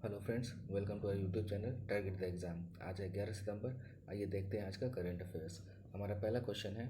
Hello friends, welcome to our YouTube channel target the exam. आज है 11 सितंबर। आइए देखते हैं आज का करंट अफेयर्स। हमारा पहला क्वेश्चन है,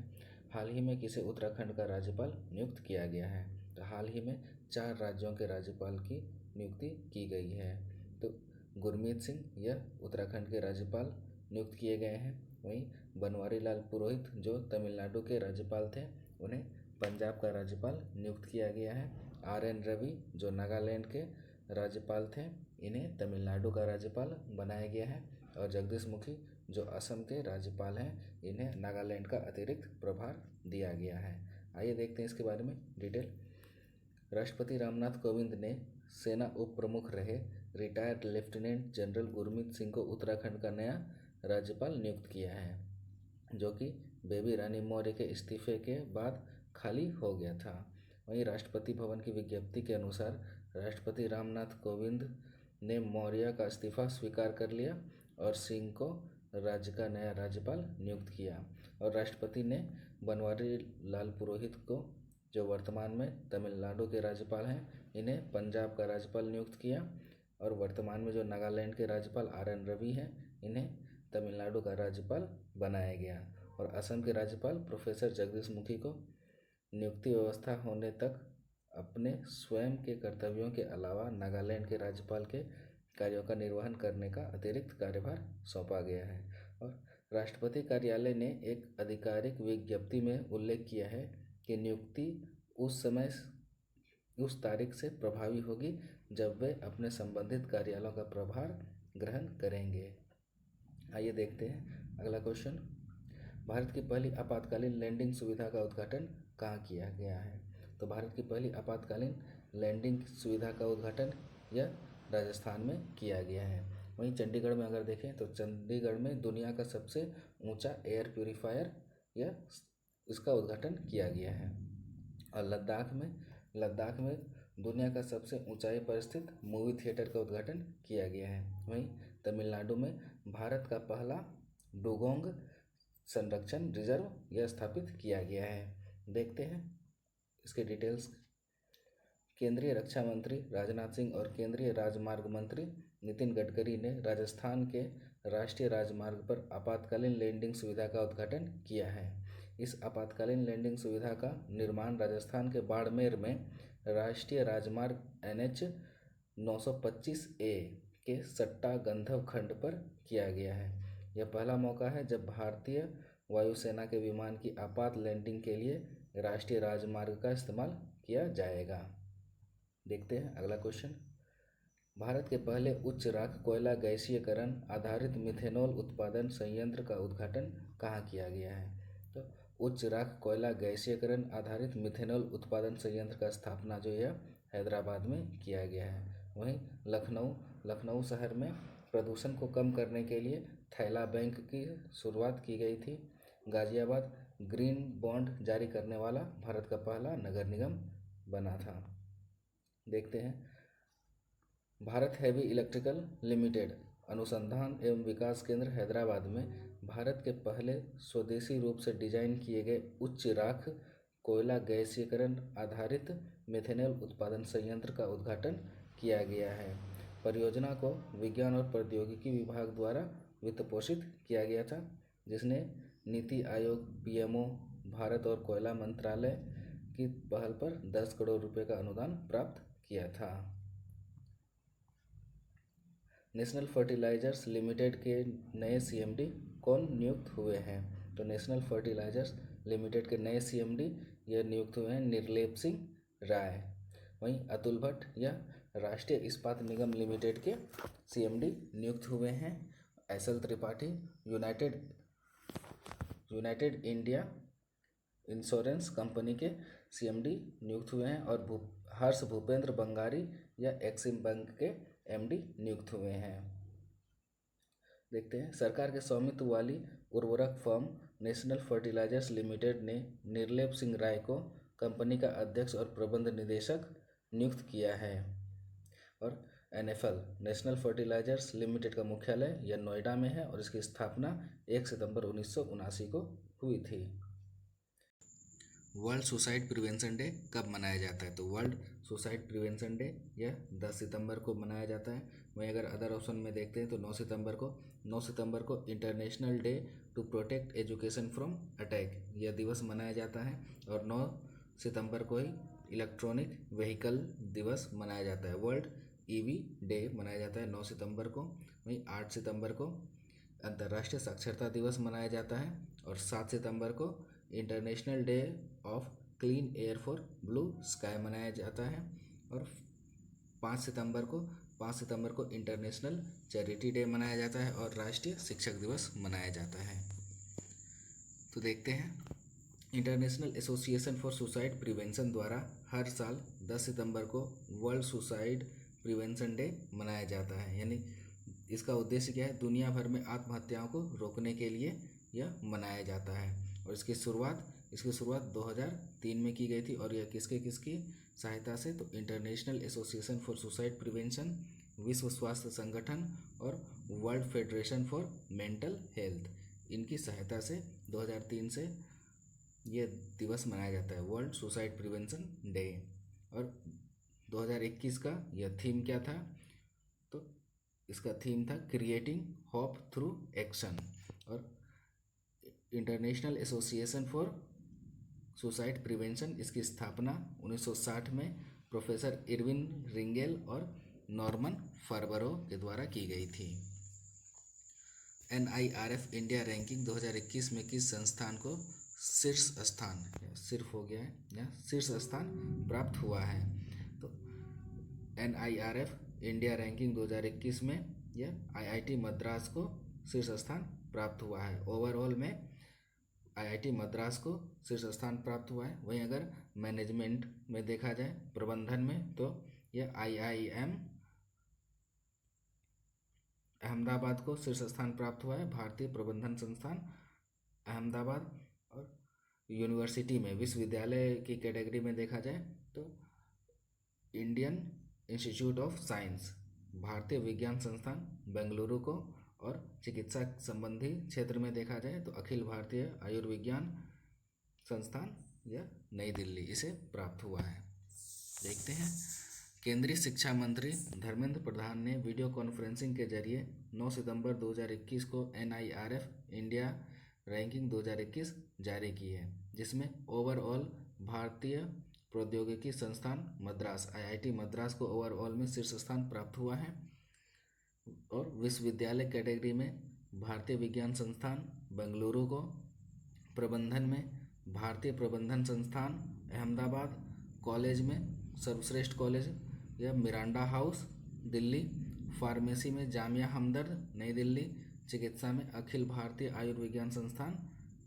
हाल ही में किसे उत्तराखंड का राज्यपाल नियुक्त किया गया है? तो हाल ही में 4 राज्यों के राज्यपाल की नियुक्ति की गई है। तो गुरमीत सिंह यह उत्तराखंड के राज्यपाल नियुक्त किए गए हैं। वहीं बनवारी लाल पुरोहित जो तमिलनाडु के राज्यपाल थे, उन्हें पंजाब का राज्यपाल नियुक्त किया गया है। RN रवि जो नागालैंड के राज्यपाल थे, इन्हें तमिलनाडु का राज्यपाल बनाया गया है। और जगदीश मुखी जो असम के राज्यपाल हैं, इन्हें नागालैंड का अतिरिक्त प्रभार दिया गया है। आइए देखते हैं इसके बारे में डिटेल। राष्ट्रपति रामनाथ कोविंद ने सेना उप प्रमुख रहे retired lieutenant general Gurmeet Singh को उत्तराखंड का नया राज्यपाल नियुक्त किया है, जो कि बेबी रानी मौर्य के इस्तीफे के बाद खाली हो गया था। वहीं राष्ट्रपति भवन की विज्ञप्ति के अनुसार राष्ट्रपति रामनाथ कोविंद ने मौर्य का इस्तीफा स्वीकार कर लिया और सिंह को राज्य का नया राज्यपाल नियुक्त किया। और राष्ट्रपति ने बनवारी लाल पुरोहित को, जो वर्तमान में तमिलनाडु के राज्यपाल हैं, इन्हें पंजाब का राज्यपाल नियुक्त किया। और वर्तमान में जो नागालैंड के राज्यपाल RN रवि हैं, इन्हें तमिलनाडु का राज्यपाल बनाया गया। और असम के राज्यपाल प्रोफेसर जगदीश मुखी को नियुक्ति व्यवस्था होने तक अपने स्वयं के कर्तव्यों के अलावा नागालैंड के राज्यपाल के कार्यों का निर्वहन करने का अतिरिक्त कार्यभार सौंपा गया है। और राष्ट्रपति कार्यालय ने एक आधिकारिक विज्ञप्ति में उल्लेख किया है कि नियुक्ति उस तारीख से प्रभावी होगी जब वे अपने संबंधित कार्यालयों का प्रभार ग्रहण करेंगे। आइए देखते हैं अगला क्वेश्चन। भारत की पहली आपातकालीन लैंडिंग सुविधा का उद्घाटन कहाँ किया गया है? तो भारत की पहली आपातकालीन लैंडिंग सुविधा का उद्घाटन यह राजस्थान में किया गया है। वहीं चंडीगढ़ में अगर देखें तो चंडीगढ़ में दुनिया का सबसे ऊंचा एयर प्यूरीफायर इसका उद्घाटन किया गया है। और लद्दाख में दुनिया का सबसे ऊंचाई पर स्थित मूवी थिएटर का उद्घाटन किया गया है। वहीं तमिलनाडु में भारत का पहला डुगोंग संरक्षण रिजर्व यह स्थापित किया गया है। देखते हैं इसके डिटेल्स। केंद्रीय रक्षा मंत्री राजनाथ सिंह और केंद्रीय राजमार्ग मंत्री नितिन गडकरी ने राजस्थान के राष्ट्रीय राजमार्ग पर आपातकालीन लैंडिंग सुविधा का उद्घाटन किया है। इस आपातकालीन लैंडिंग सुविधा का निर्माण राजस्थान के बाड़मेर में राष्ट्रीय राजमार्ग NH 925A के सट्टा गंधव खंड पर किया गया है। यह पहला मौका है जब भारतीय वायुसेना के विमान की आपात लैंडिंग के लिए राष्ट्रीय राजमार्ग का इस्तेमाल किया जाएगा। देखते हैं अगला क्वेश्चन। भारत के पहले उच्च राख कोयला गैसीकरण आधारित मिथेनॉल उत्पादन संयंत्र का उद्घाटन कहाँ किया गया है? तो उच्च राख कोयला गैसीकरण आधारित मिथेनॉल उत्पादन संयंत्र का स्थापना जो है हैदराबाद में किया गया है। वहीं लखनऊ शहर में प्रदूषण को कम करने के लिए थैला बैंक की शुरुआत की गई थी। गाजियाबाद ग्रीन बॉन्ड जारी करने वाला भारत का पहला नगर निगम बना था। देखते हैं भारत हेवी इलेक्ट्रिकल लिमिटेड अनुसंधान एवं विकास केंद्र हैदराबाद में भारत के पहले स्वदेशी रूप से डिजाइन किए गए उच्च राख कोयला गैसीकरण आधारित मिथेनॉल उत्पादन संयंत्र का उद्घाटन किया गया है। परियोजना को विज्ञान और प्रौद्योगिकी विभाग द्वारा वित्त पोषित किया गया था, जिसने नीति आयोग, PMO, भारत और कोयला मंत्रालय की पहल पर 10 करोड़ रुपए का अनुदान प्राप्त किया था। नेशनल फर्टिलाइजर्स लिमिटेड के नए CMD कौन नियुक्त हुए हैं? तो नेशनल फर्टिलाइजर्स लिमिटेड के नए CMD यह नियुक्त हुए हैं निर्लेप सिंह राय। वहीं अतुल भट्ट या राष्ट्रीय इस्पात निगम लिमिटेड के CMD नियुक्त हुए हैं SL Tripathi United India insurance company के CMD नियुक्त हुए हैं। और हर्ष भूपेंद्र बंगारी या एक्सिम बैंक के MD नियुक्त हुए हैं। देखते हैं सरकार के स्वामित्व वाली उर्वरक फर्म नेशनल फर्टिलाइजर्स लिमिटेड ने निर्लेप सिंह राय को कंपनी का अध्यक्ष और प्रबंध निदेशक नियुक्त किया है। और NFL नेशनल फर्टिलाइजर्स लिमिटेड का मुख्यालय यह नोएडा में है और इसकी स्थापना 1 सितंबर 1979 को हुई थी। वर्ल्ड सुसाइड प्रिवेंशन डे कब मनाया जाता है? तो वर्ल्ड सुसाइड प्रिवेंशन डे यह 10 सितंबर को मनाया जाता है। वहीं अगर अदर ऑप्शन में देखते हैं तो 9 सितंबर को international day to protect education from attack यह दिवस मनाया जाता है। और 9 सितंबर को ही इलेक्ट्रॉनिक व्हीकल दिवस मनाया जाता है, वर्ल्ड ईवी डे मनाया जाता है 9 सितंबर को। वहीं 8 सितंबर को अंतर्राष्ट्रीय साक्षरता दिवस मनाया जाता है। और 7 सितंबर को international day of clean air for blue sky मनाया जाता है। और 5 सितंबर को इंटरनेशनल चैरिटी डे मनाया जाता है और राष्ट्रीय शिक्षक दिवस मनाया जाता है। तो देखते हैं, international association for suicide prevention द्वारा हर साल 10 सितंबर को वर्ल्ड सुसाइड प्रिवेंशन डे मनाया जाता है। यानी इसका उद्देश्य क्या है? दुनिया भर में आत्महत्याओं को रोकने के लिए यह मनाया जाता है। और इसकी शुरुआत 2003 में की गई थी। और यह किसकी सहायता से? तो international association for suicide prevention, विश्व स्वास्थ्य संगठन और world federation for mental health, इनकी सहायता से 2003 से यह दिवस मनाया जाता है, वर्ल्ड सुसाइड प्रिवेंशन डे। और 2021 का यह थीम क्या था? तो इसका थीम था क्रिएटिंग होप थ्रू एक्शन। और international association for suicide prevention, इसकी स्थापना 1960 में प्रोफेसर इरविन रिंगेल और नॉर्मन फर्बरो के द्वारा की गई थी। NIRF इंडिया रैंकिंग 2021 में किस संस्थान को शीर्ष स्थान प्राप्त हुआ है? तो NIRF इंडिया रैंकिंग 2021 में यह IIT मद्रास को शीर्ष स्थान प्राप्त हुआ है। ओवरऑल में IIT मद्रास को शीर्ष स्थान प्राप्त हुआ है। वहीं अगर मैनेजमेंट में देखा जाए, प्रबंधन में, तो यह IIM अहमदाबाद को शीर्ष स्थान प्राप्त हुआ है, भारतीय प्रबंधन संस्थान अहमदाबाद। और यूनिवर्सिटी में, विश्वविद्यालय की कैटेगरी में देखा जाए तो इंडियन इंस्टीट्यूट ऑफ साइंस, भारतीय विज्ञान संस्थान बेंगलुरु को। और चिकित्सा संबंधी क्षेत्र में देखा जाए तो अखिल भारतीय आयुर्विज्ञान संस्थान या नई दिल्ली इसे प्राप्त हुआ है। देखते हैं, केंद्रीय शिक्षा मंत्री धर्मेंद्र प्रधान ने वीडियो कॉन्फ्रेंसिंग के जरिए 9 सितंबर 2021 को NIRF इंडिया रैंकिंग 2021 जारी की है, जिसमें ओवरऑल भारतीय प्रौद्योगिकी संस्थान मद्रास IIT मद्रास को ओवरऑल में शीर्ष स्थान प्राप्त हुआ है। और विश्वविद्यालय कैटेगरी में भारतीय विज्ञान संस्थान बेंगलुरु को, प्रबंधन में भारतीय प्रबंधन संस्थान अहमदाबाद, कॉलेज में सर्वश्रेष्ठ कॉलेज या मिरांडा हाउस दिल्ली, फार्मेसी में जामिया हमदर्द नई दिल्ली, चिकित्सा में अखिल भारतीय आयुर्विज्ञान संस्थान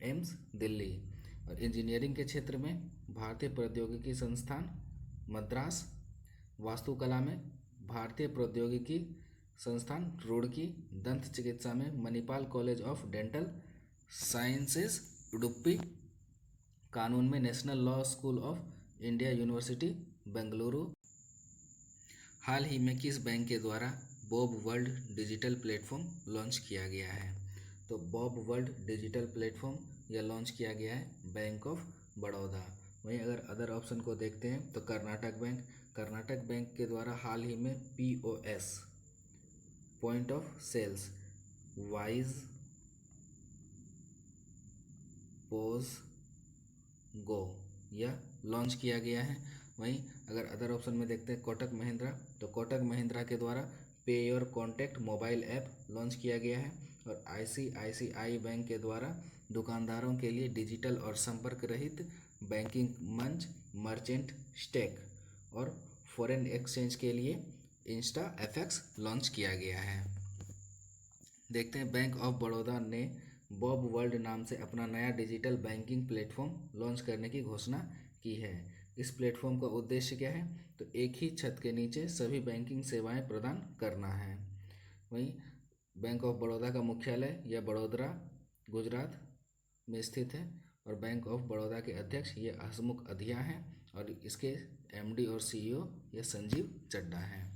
एम्स दिल्ली, और इंजीनियरिंग के क्षेत्र में भारतीय प्रौद्योगिकी संस्थान मद्रास, वास्तुकला में भारतीय प्रौद्योगिकी संस्थान रुड़की, दंत चिकित्सा में Manipal college of dental sciences Udupi, कानून में national law school of India university Bengaluru. हाल ही में किस बैंक के द्वारा bob world digital platform launch किया गया है? तो बॉब वर्ल्ड डिजिटल प्लेटफॉर्म यह लॉन्च किया गया है बैंक ऑफ बड़ौदा। वहीं अगर अदर ऑप्शन को देखते हैं तो कर्नाटक बैंक के द्वारा हाल ही में POS पॉइंट ऑफ सेल्स वाइज पोज गो यह लॉन्च किया गया है। वहीं अगर अदर ऑप्शन में देखते हैं कोटक महिंद्रा, तो कोटक महिंद्रा के द्वारा पे your contact mobile app launch किया गया है। और ICICI बैंक के द्वारा दुकानदारों के लिए डिजिटल और संपर्क रहित बैंकिंग मंच मर्चेंट स्टेक और फॉरेन एक्सचेंज के लिए InstaFX लॉन्च किया गया है। देखते हैं, बैंक ऑफ बड़ौदा ने बॉब वर्ल्ड नाम से अपना नया डिजिटल बैंकिंग प्लेटफॉर्म लॉन्च करने की घोषणा की है। इस प्लेटफॉर्म का उद्देश्य क्या है? तो एक ही छत के नीचे सभी बैंकिंग सेवाएं प्रदान करना है। वहीं बैंक ऑफ बड़ौदा का मुख्यालय यह बड़ोदरा गुजरात में स्थित है। और बैंक ऑफ बड़ौदा के अध्यक्ष ये हसमुख अधिया हैं और इसके MD और CEO ये संजीव चड्ढा हैं।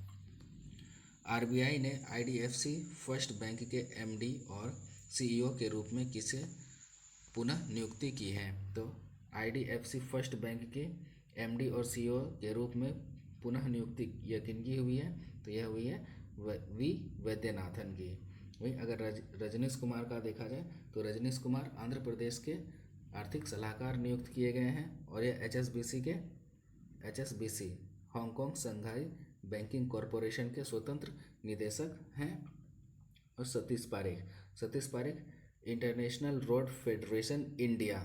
RBI ने IDFC फर्स्ट बैंक के MD और CEO के रूप में किसे पुनः नियुक्ति की है? तो IDFC फर्स्ट बैंक के MD और CEO के रूप में पुनः नियुक्ति यह किनकी हुई है? तो यह हुई है वी वैद्यनाथन की। वहीं अगर रजनीश कुमार का देखा जाए तो रजनीश कुमार आंध्र प्रदेश के आर्थिक सलाहकार नियुक्त किए गए हैं और यह HSBC Hong Kong Shanghai banking corporation के स्वतंत्र निदेशक हैं। और Satish Pareek international road federation India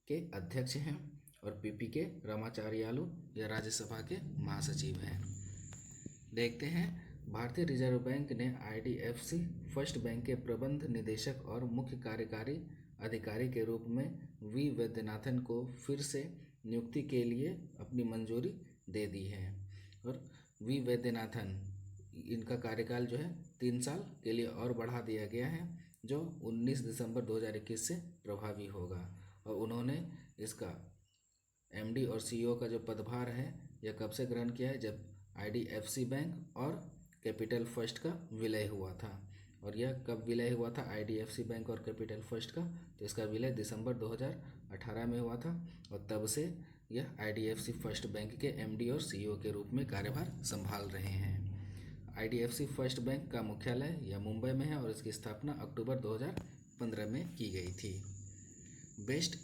के अध्यक्ष हैं और PPK रामाचार्यालु या राज्यसभा के महासचिव हैं। देखते हैं भारतीय रिजर्व बैंक ने IDFC फर्स्ट बैंक के प्रबंध निदेशक और मुख्य कार्यकारी अधिकारी के रूप में वी वैद्यनाथन को फिर से नियुक्ति के लिए अपनी मंजूरी दे दी है। और वी वैद्यनाथन इनका कार्यकाल जो है 3 साल के लिए और बढ़ा दिया गया है, जो 19 दिसंबर 2021 से प्रभावी होगा। और उन्होंने इसका MD और CEO का जो पदभार है यह कब से ग्रहण किया है? जब IDFC बैंक और कैपिटल फर्स्ट का विलय हुआ था। और यह कब विलय हुआ था IDFC बैंक और कैपिटल फर्स्ट का? तो इसका विलय दिसंबर 2018 में हुआ था और तब से यह IDFC फर्स्ट बैंक के MD और CEO के रूप में कार्यभार संभाल रहे हैं। IDFC फर्स्ट बैंक का मुख्यालय यह मुंबई में है और इसकी स्थापना अक्टूबर 2015 में की गई थी। Best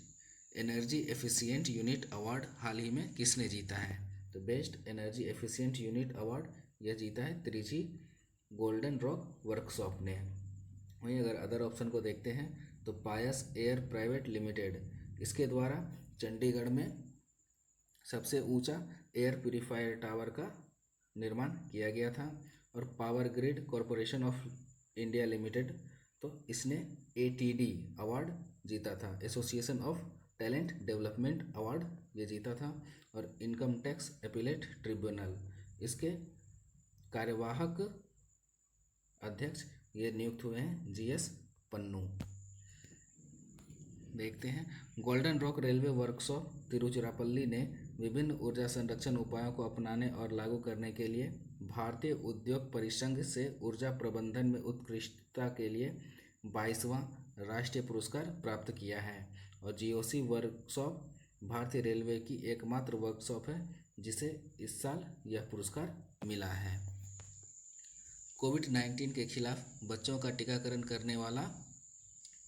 energy efficient unit award हाल ही में किसने जीता है? तो best energy efficient unit award यह जीता है त्रिची गोल्डन रॉक वर्कशॉप ने। वहीं अगर अदर ऑप्शन को देखते हैं तो पायस एयर प्राइवेट लिमिटेड, इसके द्वारा चंडीगढ़ में सबसे ऊंचा एयर प्यूरीफायर टावर का निर्माण किया गया था। और power grid corporation of India limited, तो इसने ATD अवार्ड जीता था, association of talent development award ये जीता था। और इनकम टैक्स अपीलेट ट्रिब्यूनल, इसके कार्यवाहक अध्यक्ष ये नियुक्त हुए हैं GS पन्नू। देखते हैं golden rock railway workshop Tiruchirappalli ने विभिन्न ऊर्जा संरक्षण उपायों को अपनाने और लागू करने के लिए भारतीय उद्योग परिसंघ से ऊर्जा प्रबंधन में उत्कृष्टता के लिए 22वां राष्ट्रीय पुरस्कार प्राप्त किया है। और GOC वर्कशॉप भारतीय रेलवे की एकमात्र वर्कशॉप है जिसे इस साल यह पुरस्कार मिला है। कोविड-19 के खिलाफ बच्चों का टीकाकरण करने वाला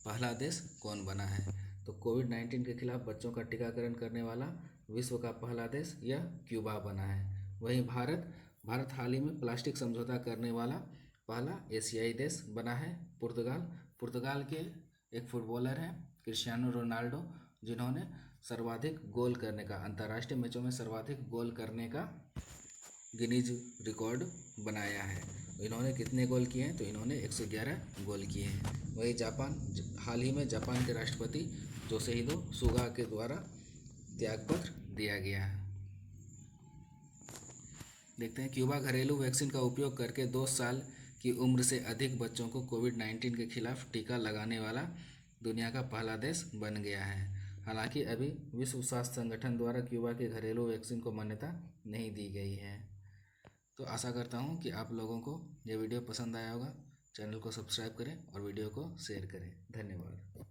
पहला देश कौन बना है? तो कोविड-19 के खिलाफ बच्चों का टीकाकरण करने वाला विश्व का पहला देश यह क्यूबा बना है। वहीं भारत हाल ही में प्लास्टिक समझौता करने वाला पहला एशियाई देश बना है पुर्तगाल के एक फुटबॉलर हैं क्रिस्टियानो रोनाल्डो, जिन्होंने सर्वाधिक गोल करने का, अंतर्राष्ट्रीय मैचों में सर्वाधिक गोल करने का गिनीज रिकॉर्ड बनाया है। इन्होंने कितने गोल किए हैं? तो इन्होंने 111 गोल किए हैं। वही हाल ही में जापान के राष्ट्रपति जोसेहिदो सुगा के द्वारा त्यागपत्र दिया गया है। देखते हैं क्यूबा घरेलू वैक्सीन का उपयोग करके 2 साल की उम्र से अधिक बच्चों को कोविड-19 के खिलाफ टीका लगाने वाला दुनिया का पहला देश बन गया है। हालांकि अभी विश्व स्वास्थ्य संगठन द्वारा क्यूबा के घरेलू वैक्सीन को मान्यता नहीं दी गई है। तो आशा करता हूँ कि आप लोगों को यह वीडियो पसंद आया होगा। चैनल को सब्सक्राइब करें और वीडियो को शेयर करें। धन्यवाद।